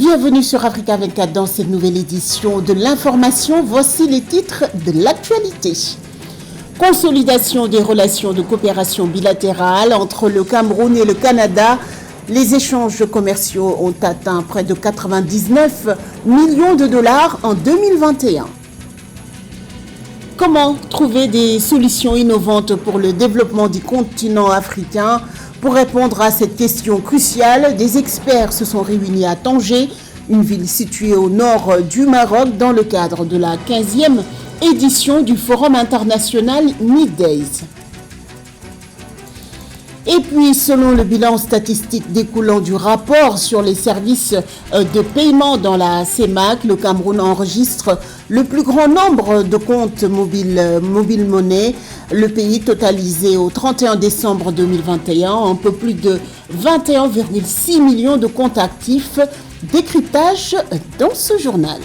Bienvenue sur Africa 24 dans cette nouvelle édition de l'information. Voici les titres de l'actualité. Consolidation des relations de coopération bilatérale entre le Cameroun et le Canada. Les échanges commerciaux ont atteint près de 99 millions de dollars en 2021. Comment trouver des solutions innovantes pour le développement du continent africain? Pour répondre à cette question cruciale, des experts se sont réunis à Tanger, une ville située au nord du Maroc, dans le cadre de la 15e édition du Forum international Mid-Days. Et puis, selon le bilan statistique découlant du rapport sur les services de paiement dans la CEMAC, le Cameroun enregistre le plus grand nombre de comptes mobile monnaie. Le pays totalisait au 31 décembre 2021 un peu plus de 21,6 millions de comptes actifs. Décryptage dans ce journal.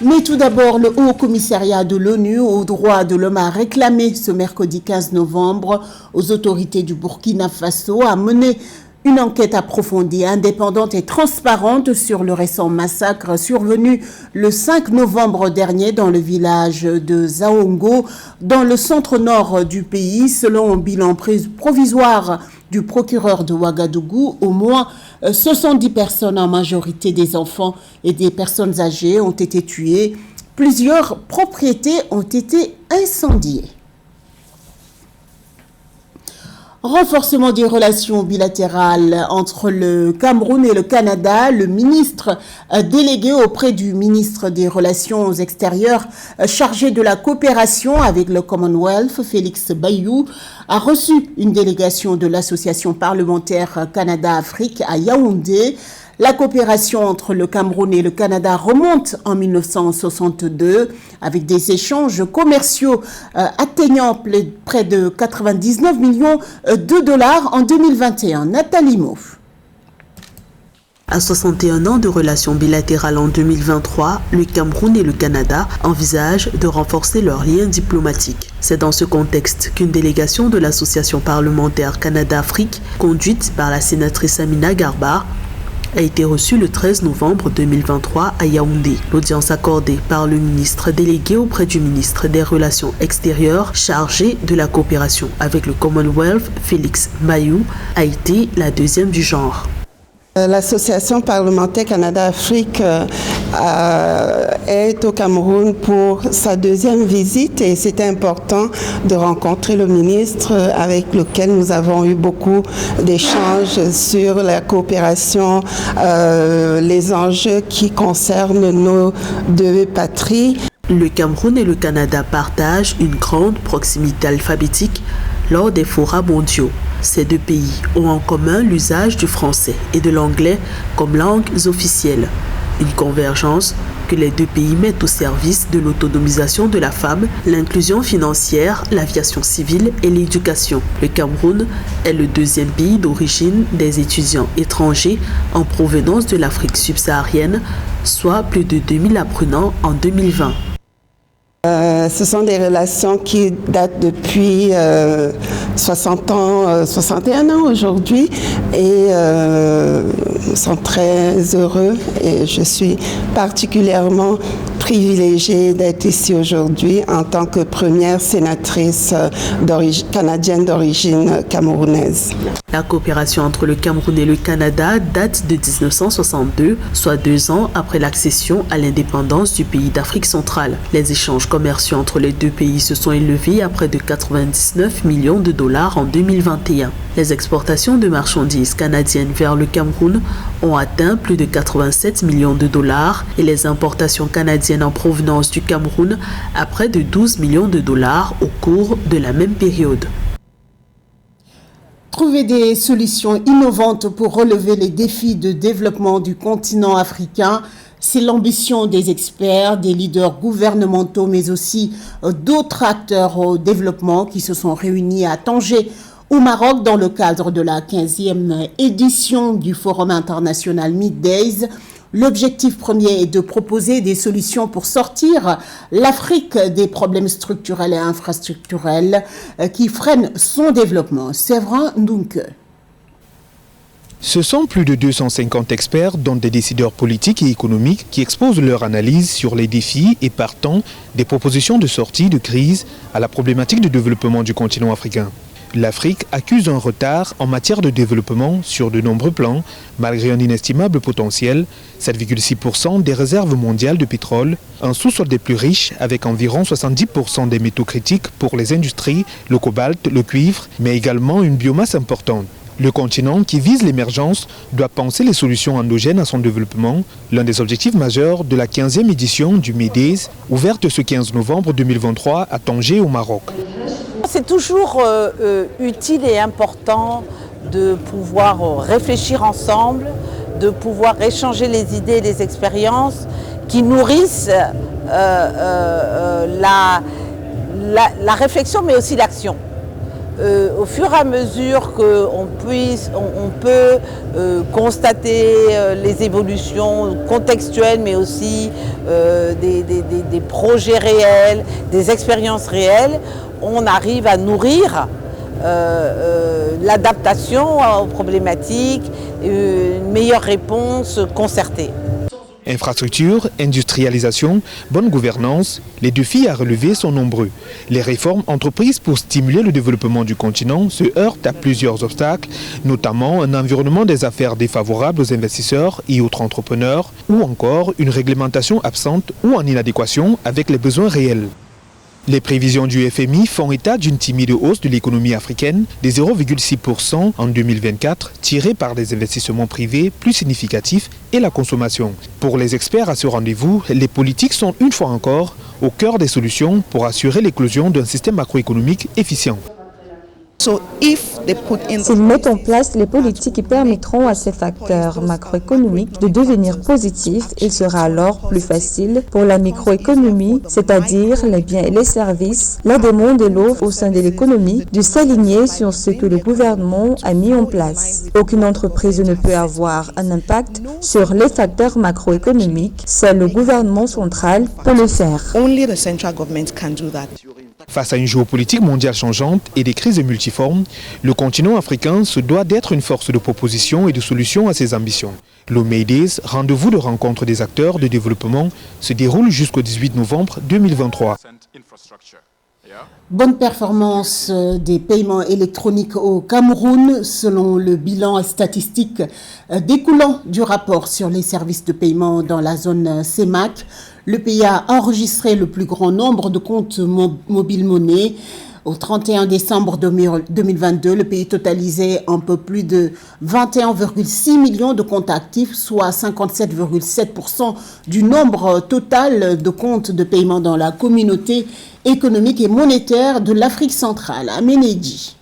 Mais tout d'abord, le Haut Commissariat de l'ONU aux droits de l'homme a réclamé ce mercredi 15 novembre aux autorités du Burkina Faso à mener une enquête approfondie, indépendante et transparente sur le récent massacre survenu le 5 novembre dernier dans le village de Zaongo, dans le centre-nord du pays. Selon un bilan provisoire du procureur de Ouagadougou, au moins 70 personnes, en majorité des enfants et des personnes âgées, ont été tuées. Plusieurs propriétés ont été incendiées. Renforcement des relations bilatérales entre le Cameroun et le Canada. Le ministre délégué auprès du ministre des Relations extérieures chargé de la coopération avec le Commonwealth, Félix Bayou, a reçu une délégation de l'Association parlementaire Canada-Afrique à Yaoundé. La coopération entre le Cameroun et le Canada remonte en 1962 avec des échanges commerciaux atteignant près de 99 millions de dollars en 2021. Nathalie Mouf. À 61 ans de relations bilatérales en 2023, le Cameroun et le Canada envisagent de renforcer leurs liens diplomatiques. C'est dans ce contexte qu'une délégation de l'Association parlementaire Canada-Afrique, conduite par la sénatrice Amina Garba, a été reçue le 13 novembre 2023 à Yaoundé. L'audience accordée par le ministre délégué auprès du ministre des Relations extérieures chargé de la coopération avec le Commonwealth, Félix Bayou, a été la deuxième du genre. L'Association parlementaire Canada-Afrique est au Cameroun pour sa deuxième visite et c'était important de rencontrer le ministre avec lequel nous avons eu beaucoup d'échanges sur la coopération, les enjeux qui concernent nos deux patries. Le Cameroun et le Canada partagent une grande proximité alphabétique lors des forats mondiaux. Ces deux pays ont en commun l'usage du français et de l'anglais comme langues officielles. Une convergence que les deux pays mettent au service de l'autonomisation de la femme, l'inclusion financière, l'aviation civile et l'éducation. Le Cameroun est le deuxième pays d'origine des étudiants étrangers en provenance de l'Afrique subsaharienne, soit plus de 2000 apprenants en 2020. Ce sont des relations qui datent depuis 61 ans aujourd'hui et nous sommes très heureux et je suis particulièrement privilégiée d'être ici aujourd'hui en tant que première sénatrice canadienne d'origine camerounaise. La coopération entre le Cameroun et le Canada date de 1962, soit 2 ans après l'accession à l'indépendance du pays d'Afrique centrale. Les échanges commerciaux entre les deux pays se sont élevés à près de 99 millions de dollars en 2021. Les exportations de marchandises canadiennes vers le Cameroun ont atteint plus de 87 millions de dollars et les importations canadiennes en provenance du Cameroun à près de 12 millions de dollars au cours de la même période. Trouver des solutions innovantes pour relever les défis de développement du continent africain, c'est l'ambition des experts, des leaders gouvernementaux, mais aussi d'autres acteurs au développement qui se sont réunis à Tanger, au Maroc, dans le cadre de la 15e édition du Forum international Mid-Days. L'objectif premier est de proposer des solutions pour sortir l'Afrique des problèmes structurels et infrastructurels qui freinent son développement. Séverin Ndunke. Ce sont plus de 250 experts, dont des décideurs politiques et économiques, qui exposent leur analyse sur les défis et partant des propositions de sortie de crise à la problématique de développement du continent africain. L'Afrique accuse un retard en matière de développement sur de nombreux plans, malgré un inestimable potentiel, 7,6% des réserves mondiales de pétrole, un sous-sol des plus riches avec environ 70% des métaux critiques pour les industries, le cobalt, le cuivre, mais également une biomasse importante. Le continent qui vise l'émergence doit penser les solutions endogènes à son développement, l'un des objectifs majeurs de la 15e édition du MEDES, ouverte ce 15 novembre 2023 à Tanger au Maroc. C'est toujours utile et important de pouvoir réfléchir ensemble, de pouvoir échanger les idées et les expériences qui nourrissent la réflexion mais aussi l'action. Au fur et à mesure qu'on peut constater les évolutions contextuelles, mais aussi des projets réels, des expériences réelles, on arrive à nourrir l'adaptation aux problématiques, une meilleure réponse concertée. Infrastructure, industrialisation, bonne gouvernance, les défis à relever sont nombreux. Les réformes entreprises pour stimuler le développement du continent se heurtent à plusieurs obstacles, notamment un environnement des affaires défavorable aux investisseurs et autres entrepreneurs, ou encore une réglementation absente ou en inadéquation avec les besoins réels. Les prévisions du FMI font état d'une timide hausse de l'économie africaine de 0,6% en 2024, tirée par des investissements privés plus significatifs et la consommation. Pour les experts à ce rendez-vous, les politiques sont une fois encore au cœur des solutions pour assurer l'éclosion d'un système macroéconomique efficient. S'ils mettent en place les politiques qui permettront à ces facteurs macroéconomiques de devenir positifs, il sera alors plus facile pour la microéconomie, c'est-à-dire les biens et les services, la demande et l'offre au sein de l'économie, de s'aligner sur ce que le gouvernement a mis en place. Aucune entreprise ne peut avoir un impact sur les facteurs macroéconomiques, seul le gouvernement central peut le faire. Face à une géopolitique mondiale changeante et des crises multiformes, le continent africain se doit d'être une force de proposition et de solution à ses ambitions. Le MEDES, rendez-vous de rencontre des acteurs de développement, se déroule jusqu'au 18 novembre 2023. Bonne performance des paiements électroniques au Cameroun, selon le bilan statistique découlant du rapport sur les services de paiement dans la zone CEMAC. Le pays a enregistré le plus grand nombre de comptes mobile monnaie. Au 31 décembre 2022, le pays totalisait un peu plus de 21,6 millions de comptes actifs, soit 57,7% du nombre total de comptes de paiement dans la communauté économique et monétaire de l'Afrique centrale. Aménédi.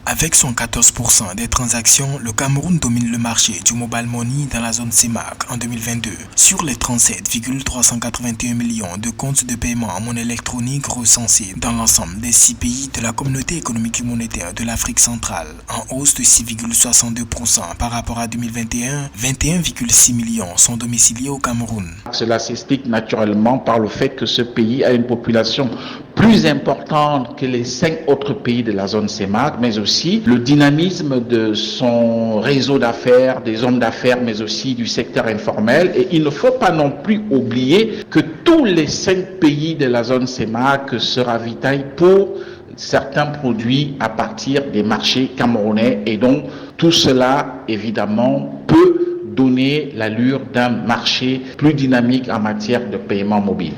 Avec son 14% des transactions, le Cameroun domine le marché du mobile money dans la zone CEMAC en 2022. Sur les 37,381 millions de comptes de paiement en monnaie électronique recensés dans l'ensemble des 6 pays de la communauté économique et monétaire de l'Afrique centrale, en hausse de 6,62% par rapport à 2021, 21,6 millions sont domiciliés au Cameroun. Cela s'explique naturellement par le fait que ce pays a une population plus importante que les 5 autres pays de la zone CEMAC, mais aussi le dynamisme de son réseau d'affaires, des hommes d'affaires, mais aussi du secteur informel. Et il ne faut pas non plus oublier que tous les 5 pays de la zone CEMAC se ravitaillent pour certains produits à partir des marchés camerounais. Et donc, tout cela, évidemment, peut donner l'allure d'un marché plus dynamique en matière de paiement mobile.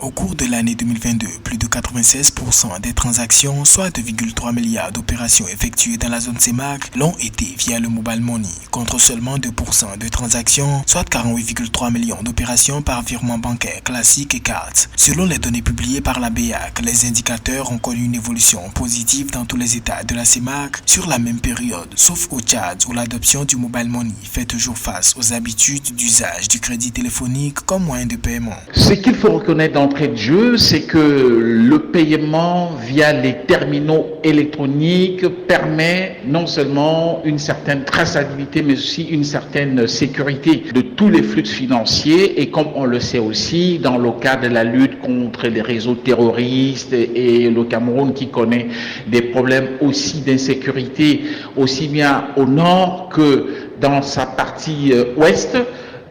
Au cours de l'année 2022, plus de 96% des transactions, soit 2,3 milliards d'opérations effectuées dans la zone CEMAC, l'ont été via le mobile money, contre seulement 2% de transactions, soit 48,3 millions d'opérations par virement bancaire classique et carte. Selon les données publiées par la BEAC, les indicateurs ont connu une évolution positive dans tous les États de la CEMAC sur la même période, sauf au Tchad où l'adoption du mobile money fait toujours face aux habitudes d'usage du crédit téléphonique comme moyen de paiement. Ce qu'il faut reconnaître dans d'entrée de jeu, c'est que le paiement via les terminaux électroniques permet non seulement une certaine traçabilité, mais aussi une certaine sécurité de tous les flux financiers. Et comme on le sait aussi, dans le cadre de la lutte contre les réseaux terroristes et le Cameroun qui connaît des problèmes aussi d'insécurité, aussi bien au nord que dans sa partie ouest,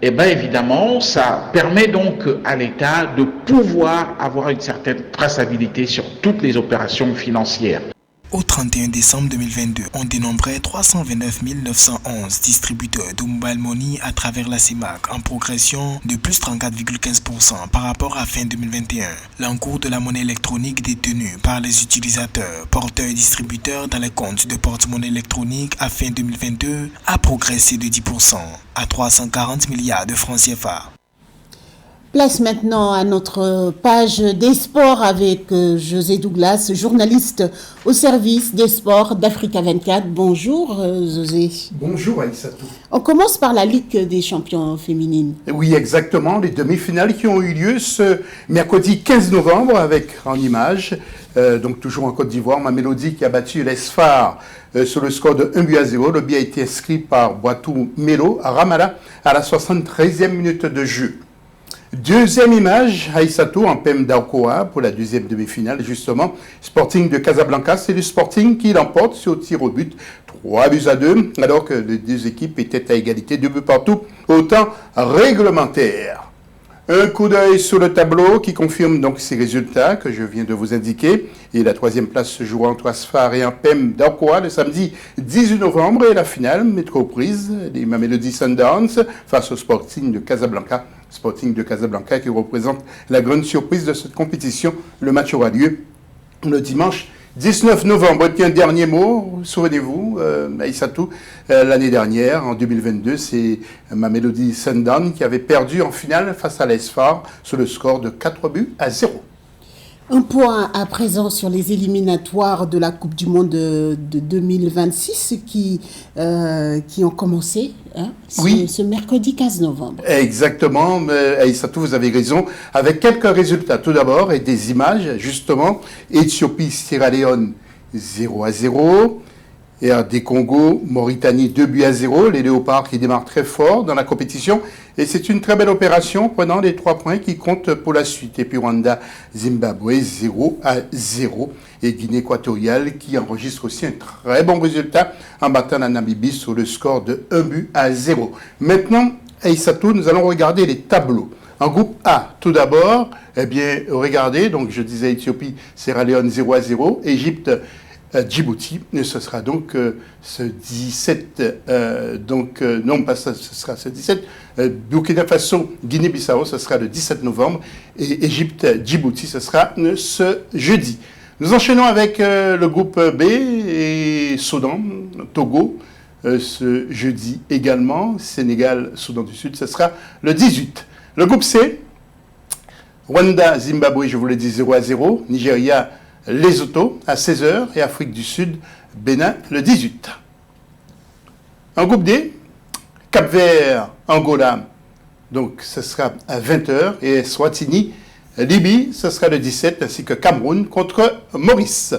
et bien évidemment, ça permet donc à l'État de pouvoir avoir une certaine traçabilité sur toutes les opérations financières. Au 31 décembre 2022, on dénombrait 329 911 distributeurs de mobile money à travers la CEMAC, en progression de plus 34,15% par rapport à fin 2021. L'encours de la monnaie électronique détenue par les utilisateurs, porteurs et distributeurs dans les comptes de porte-monnaie électronique à fin 2022 a progressé de 10% à 340 milliards de francs CFA. Place maintenant à notre page des sports avec José Douglas, journaliste au service des sports d'Africa 24. Bonjour José. Bonjour Aïssatou. On commence par la Ligue des champions féminines. Oui, exactement, les demi-finales qui ont eu lieu ce mercredi 15 novembre avec en image, donc toujours en Côte d'Ivoire, Mamelodi qui a battu l'Esphare sur le score de 1-0. Le but a été inscrit par Boitou Melo à Ramala à la 73e minute de jeu. Deuxième image, Aïssatou en Pem d'Aokoa pour la deuxième demi-finale, justement. Sporting de Casablanca, c'est le Sporting qui l'emporte sur tir au but, 3-2, alors que les deux équipes étaient à égalité, 2 buts partout, au temps réglementaire. Un coup d'œil sur le tableau qui confirme donc ces résultats que je viens de vous indiquer. Et la troisième place se jouera entre Asfar et Pem d'Aokoa le samedi 18 novembre. Et la finale, métroprise des Mamelodi Sundowns face au Sporting de Casablanca. Sporting de Casablanca qui représente la grande surprise de cette compétition. Le match aura lieu le dimanche 19 novembre. Et puis un dernier mot, souvenez-vous, Aïssatou, l'année dernière, en 2022, c'est Mamelodi Sundowns qui avait perdu en finale face à l'Esphare sur le score de 4-0. Un point à présent sur les éliminatoires de la Coupe du Monde de 2026 qui ont commencé ce mercredi 15 novembre. Exactement, Aïssatou, vous avez raison, avec quelques résultats. Tout d'abord, et des images, justement, Éthiopie-Sierra Leone 0-0, RD Congo, Mauritanie 2-0, les Léopards qui démarrent très fort dans la compétition. Et c'est une très belle opération prenant les 3 points qui comptent pour la suite. Et puis Rwanda, Zimbabwe 0-0. Et Guinée équatoriale qui enregistre aussi un très bon résultat en battant la Namibie sur le score de 1-0. Maintenant, Aïssatou, nous allons regarder les tableaux. En groupe A, tout d'abord, regardez, donc je disais Éthiopie, Sierra Leone 0-0, Égypte, Djibouti, ce sera donc ce 17, ce sera ce 17, Burkina Faso, Guinée-Bissau, ce sera le 17 novembre, et Égypte, Djibouti, ce sera ce jeudi. Nous enchaînons avec le groupe B et Soudan, Togo, ce jeudi également, Sénégal, Soudan du Sud, ce sera le 18. Le groupe C, Rwanda, Zimbabwe, je vous l'ai dit 0-0, Nigeria, Lesotho à 16h et Afrique du Sud, Bénin le 18. En groupe D, Cap-Vert, Angola, donc ce sera à 20h et Swatini, Libye, ce sera le 17 ainsi que Cameroun contre Maurice.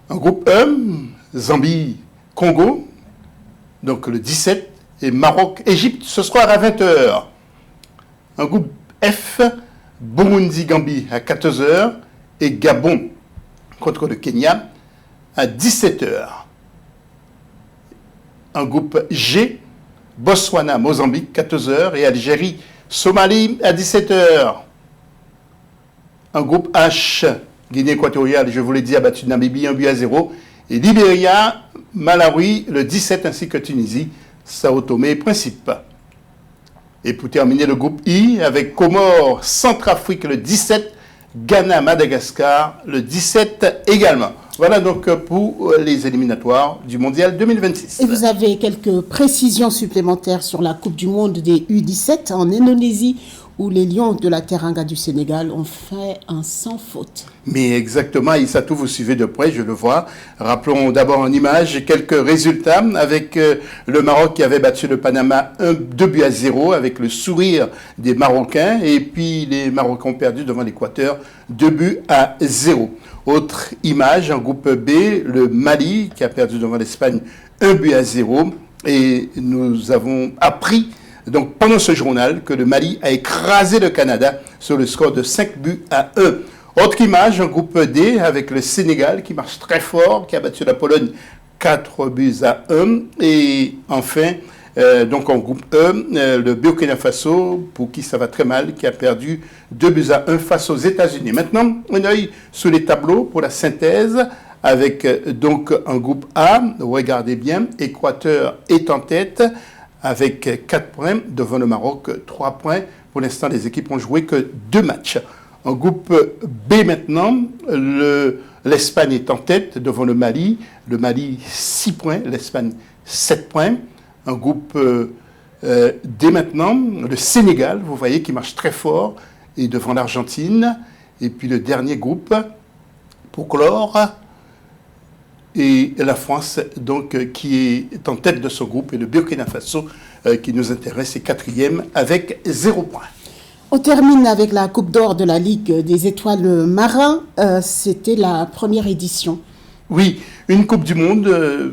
En groupe E, Zambie, Congo, donc le 17 et Maroc, Égypte, ce sera à 20h. En groupe F, Burundi, Gambie à 14h. Et Gabon contre le Kenya à 17h. En groupe G, Botswana, Mozambique, 14h. Et Algérie, Somalie à 17h. En groupe H, Guinée équatoriale, je vous l'ai dit, a battu Namibie 1-0. Et Libéria, Malawi, le 17, ainsi que Tunisie, Sao Tomé et Principe. Et pour terminer, le groupe I, avec Comores, Centrafrique, le 17, Ghana, Madagascar, le 17 également. Voilà donc pour les éliminatoires du Mondial 2026. Et vous avez quelques précisions supplémentaires sur la Coupe du Monde des U17 en Indonésie, où les Lions de la Teranga du Sénégal ont fait un sans faute. Mais exactement, Aïssatou, vous suivez de près, je le vois. Rappelons d'abord en image quelques résultats avec le Maroc qui avait battu le Panama 2-0 avec le sourire des Marocains, et puis les Marocains ont perdu devant l'Équateur 2-0. Autre image, en groupe B, le Mali qui a perdu devant l'Espagne 1-0, et nous avons appris donc pendant ce journal que le Mali a écrasé le Canada sur le score de 5-1. Autre image, en groupe D, avec le Sénégal qui marche très fort, qui a battu la Pologne 4-1. Et enfin, donc en groupe E, le Burkina Faso, pour qui ça va très mal, qui a perdu 2-1 face aux États-Unis. Maintenant, un œil sur les tableaux pour la synthèse, avec donc en groupe A, regardez bien, Équateur est en tête, avec 4 points, devant le Maroc 3 points. Pour l'instant, les équipes ont joué que 2 matchs. En groupe B maintenant, l'Espagne est en tête devant le Mali 6 points, l'Espagne 7 points. En groupe D maintenant, le Sénégal, vous voyez, qui marche très fort, et devant l'Argentine. Et puis le dernier groupe, pour clore, et la France, donc, qui est en tête de ce groupe, et le Burkina Faso, qui nous intéresse, est 4e avec 0 points. On termine avec la Coupe d'or de la Ligue des Étoiles Marins. C'était la première édition. Oui, une Coupe du Monde,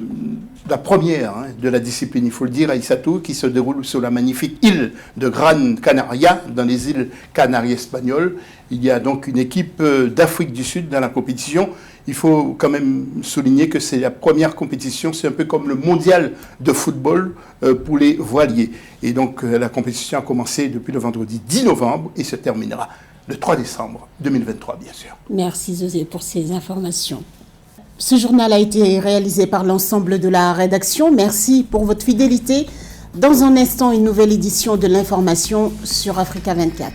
la première de la discipline, il faut le dire, Aïssatou, qui se déroule sur la magnifique île de Gran Canaria, dans les îles Canaries espagnoles. Il y a donc une équipe d'Afrique du Sud dans la compétition. Il faut quand même souligner que c'est la première compétition, c'est un peu comme le mondial de football pour les voiliers. Et donc la compétition a commencé depuis le vendredi 10 novembre et se terminera le 3 décembre 2023, bien sûr. Merci José pour ces informations. Ce journal a été réalisé par l'ensemble de la rédaction. Merci pour votre fidélité. Dans un instant, une nouvelle édition de l'information sur Africa 24.